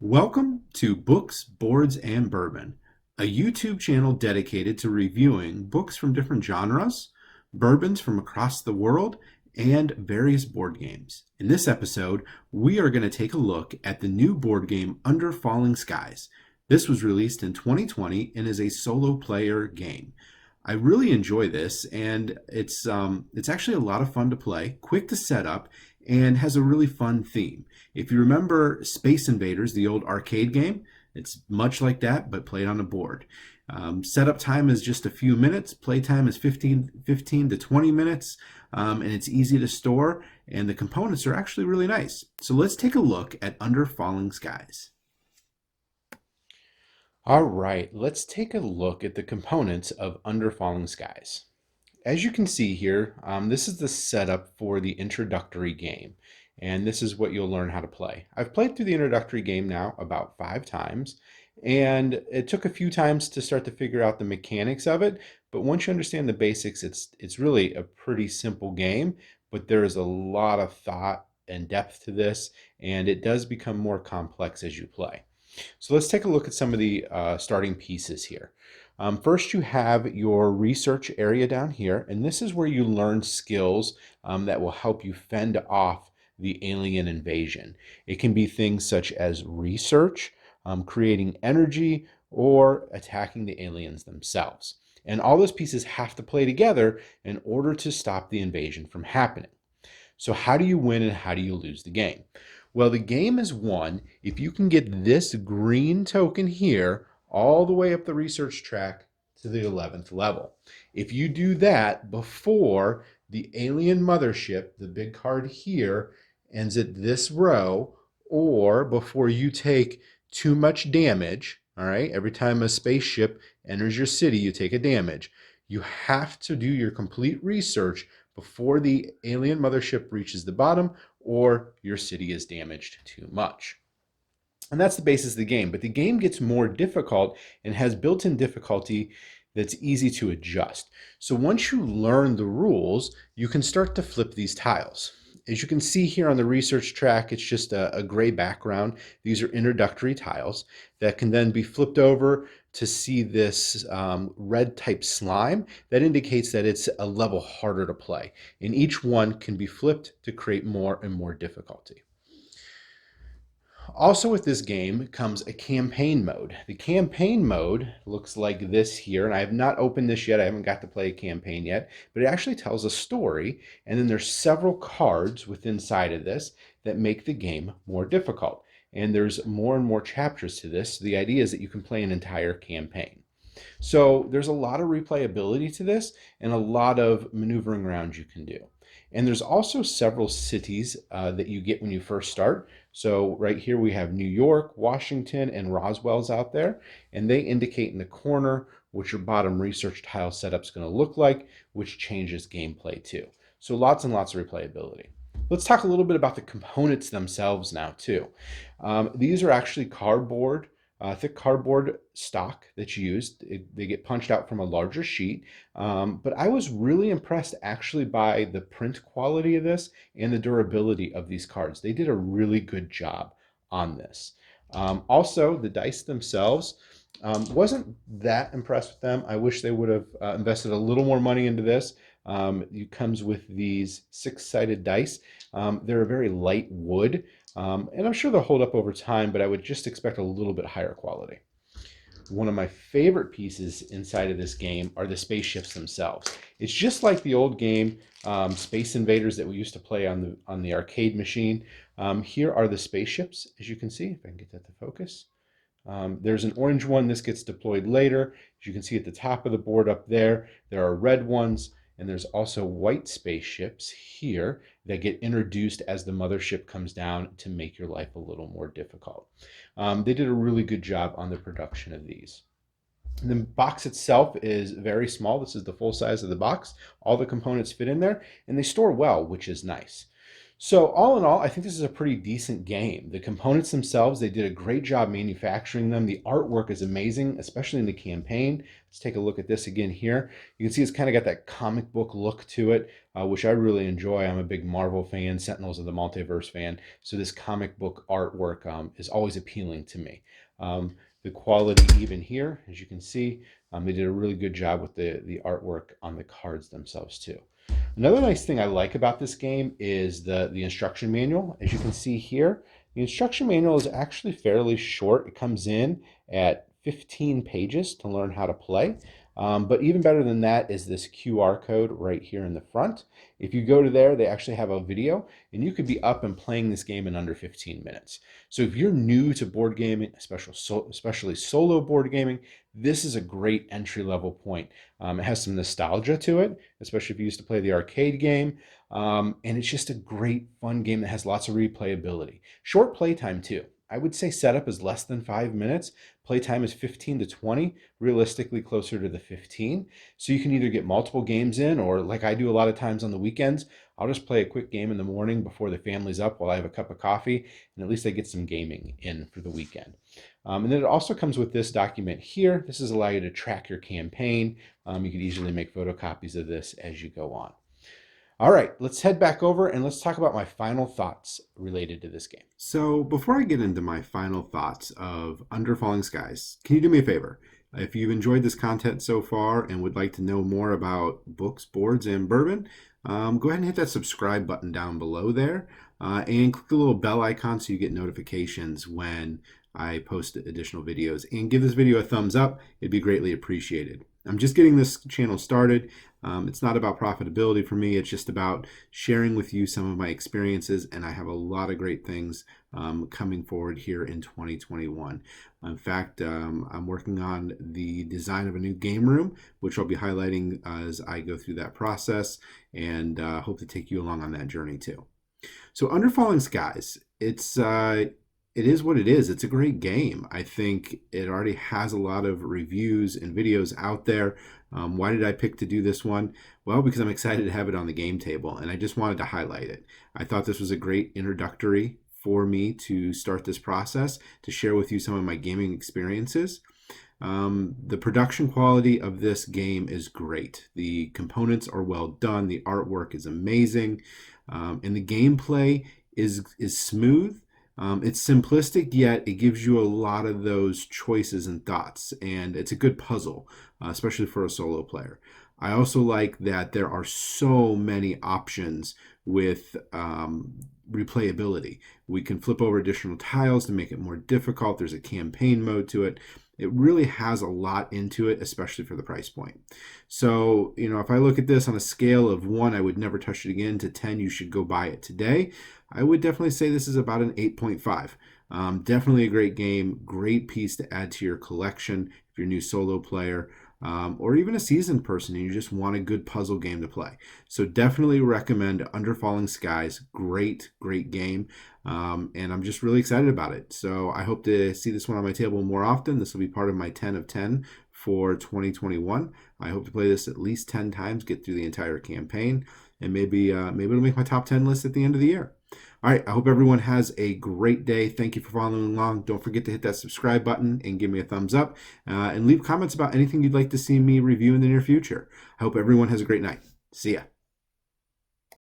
Welcome to Books, Boards, and Bourbon, a YouTube channel dedicated to reviewing books from different genres, bourbons from across the world, and various board games. In this episode, we are going to take a look at the new board game Under Falling Skies. This was released in 2020 and is a solo player game. I really enjoy this, and it's actually a lot of fun to play, quick to set up, and has a really fun theme. If you remember Space Invaders, the old arcade game, it's much like that, but played on a board. Setup time is just a few minutes. Play time is 15 to 20 minutes, and it's easy to store, and the components are actually really nice. So let's take a look at Under Falling Skies. All right, let's take a look at the components of Under Falling Skies. As you can see here, this is the setup for the introductory game, and this is what you'll learn how to play. I've played through the introductory game now about 5 times, and it took a few times to start to figure out the mechanics of it, but once you understand the basics, it's really a pretty simple game, but there is a lot of thought and depth to this, and it does become more complex as you play. So let's take a look at some of the starting pieces here. First, you have your research area down here, and this is where you learn skills that will help you fend off the alien invasion. It can be things such as research, creating energy, or attacking the aliens themselves. And all those pieces have to play together in order to stop the invasion from happening. So how do you win and how do you lose the game? Well, the game is won if you can get this green token here all the way up the research track to the 11th level. If you do that before the alien mothership, the big card here, ends at this row, or before you take too much damage, all right, every time a spaceship enters your city, you take a damage. You have to do your complete research before the alien mothership reaches the bottom or your city is damaged too much. And that's the basis of the game. But the game gets more difficult and has built-in difficulty that's easy to adjust. So once you learn the rules, you can start to flip these tiles. As you can see here on the research track, it's just a gray background. These are introductory tiles that can then be flipped over to see this red type slime. That indicates that it's a level harder to play. And each one can be flipped to create more and more difficulty. Also with this game comes a campaign mode. The campaign mode looks like this here, and I have not opened this yet. I haven't got to play a campaign yet, but it actually tells a story, and then there's several cards within inside of this that make the game more difficult. And there's more and more chapters to this. So the idea is that you can play an entire campaign. So there's a lot of replayability to this and a lot of maneuvering around you can do. And there's also several cities that you get when you first start. So right here we have New York, Washington, and Roswell's out there. And they indicate in the corner what your bottom research tile setup's going to look like, which changes gameplay too. So lots and lots of replayability. Let's talk a little bit about the components themselves now too. These are actually cardboard, thick cardboard stock that's used. They get punched out from a larger sheet. But I was really impressed actually by the print quality of this and the durability of these cards. They did a really good job on this. Also, the dice themselves, wasn't that impressed with them. I wish they would have invested a little more money into this. It comes with these 6-sided dice. They're a very light wood, and I'm sure they'll hold up over time, but I would just expect a little bit higher quality. One of my favorite pieces inside of this game are the spaceships themselves. It's just like the old game, Space Invaders, that we used to play on the arcade machine. Here are the spaceships, as you can see, if I can get that to focus. There's an orange one. This gets deployed later. As you can see at the top of the board up there, there are red ones. And there's also white spaceships here that get introduced as the mothership comes down to make your life a little more difficult. They did a really good job on the production of these. The box itself is very small. This is the full size of the box. All the components fit in there, and they store well, which is nice. So all in all, I think this is a pretty decent game. The components themselves, they did a great job manufacturing them. The artwork is amazing, especially in the campaign. Let's take a look at this again here. You can see it's kind of got that comic book look to it, which I really enjoy. I'm a big Marvel fan, Sentinels of the Multiverse fan, so this comic book artwork is always appealing to me. The quality even here, as you can see, they did a really good job with the artwork on the cards themselves too. Another nice thing I like about this game is the instruction manual. As you can see here, the instruction manual is actually fairly short. It comes in at 15 pages to learn how to play. But even better than that is this QR code right here in the front. If you go to there, they actually have a video, and you could be up and playing this game in under 15 minutes. So if you're new to board gaming, especially solo board gaming, this is a great entry level point. It has some nostalgia to it, especially if you used to play the arcade game. And it's just a great fun game that has lots of replayability. Short playtime too. I would say setup is less than 5 minutes. Playtime is 15 to 20, realistically closer to the 15. So you can either get multiple games in, or like I do a lot of times on the weekends, I'll just play a quick game in the morning before the family's up while I have a cup of coffee, and at least I get some gaming in for the weekend. And then it also comes with this document here. This is allow you to track your campaign. You could easily make photocopies of this as you go on. All right, let's head back over and let's talk about my final thoughts related to this game. So before I get into my final thoughts of Under Falling Skies, can you do me a favor? If you've enjoyed this content so far and would like to know more about books, boards, and bourbon, go ahead and hit that subscribe button down below there, and click the little bell icon so you get notifications when I post additional videos. And give this video a thumbs up. It'd be greatly appreciated. I'm just getting this channel started. It's not about profitability for me. It's just about sharing with you some of my experiences, and I have a lot of great things coming forward here in 2021. In fact, I'm working on the design of a new game room, which I'll be highlighting as I go through that process, and hope to take you along on that journey too. So Under Falling Skies, it is what it is. It's a great game. I think it already has a lot of reviews and videos out there. Why did I pick to do this one? Well, because I'm excited to have it on the game table, and I just wanted to highlight it. I thought this was a great introductory for me to start this process, to share with you some of my gaming experiences. The production quality of this game is great. The components are well done. The artwork is amazing. And the gameplay is smooth. It's simplistic, yet it gives you a lot of those choices and thoughts, and it's a good puzzle, especially for a solo player. I also like that there are so many options with replayability. We can flip over additional tiles to make it more difficult. There's a campaign mode to it. It really has a lot into it, especially for the price point. So, if I look at this on a scale of 1, I would never touch it again, to 10, you should go buy it today, I would definitely say this is about an 8.5. Definitely a great game, great piece to add to your collection if you're a new solo player, or even a seasoned person and you just want a good puzzle game to play. So definitely recommend Under Falling Skies. Great, great game. And I'm just really excited about it. So I hope to see this one on my table more often. This will be part of my 10 of 10 for 2021. I hope to play this at least 10 times, get through the entire campaign, and maybe it'll make my top 10 list at the end of the year. All right, I hope everyone has a great day. Thank you for following along. Don't forget to hit that subscribe button and give me a thumbs up, and leave comments about anything you'd like to see me review in the near future. I hope everyone has a great night. See ya.